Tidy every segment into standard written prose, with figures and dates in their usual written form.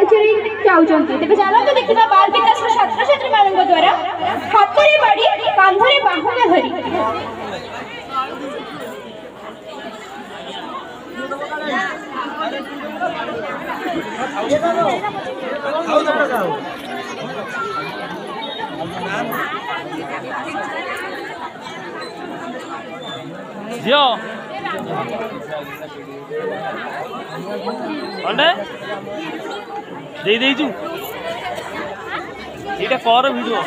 पचारि जाउछन्ति तेबे चलतु देखिबा बाल विकास छात्र छात्री मानक द्वारा हाथरे बाड़ी कांधरे बाहुके धरी जियो अंडे दे देइछु एटा कर वीडियो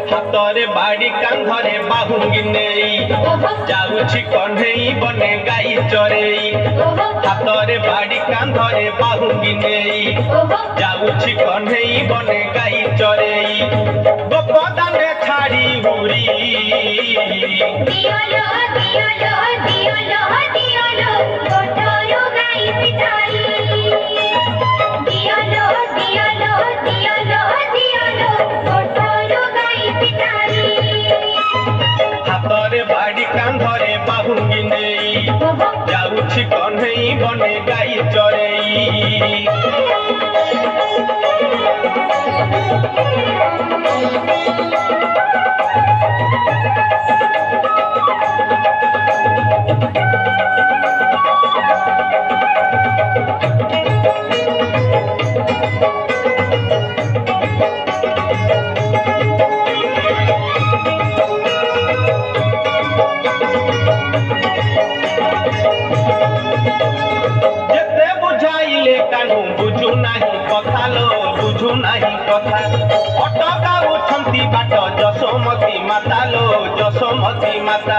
हाथरे बाड़ी कांधरे बाहुंगी नेई जाउछि कन्हई बने गाई चरेई हाथरे बाड़ी कांधरे बाहुंगी नेई जाउछि कन्हई बने गाई चरेई गोपदाने छाड़ी हुरी दियोलो दियोलो दियोलो दियोलो कोठरो गाई पिटाई दियोलो दियोलो दियोलो दियोलो कोठरो गाई पिटाई हाथरे बाड़ी कांधरे बाहुंगी नेई जाउछि कन्हई बने गाई चरेई बुझु नाही कथा लो बुझु नाही कथा अटका उठंती बाट जसोमती माता लो जसोमती माता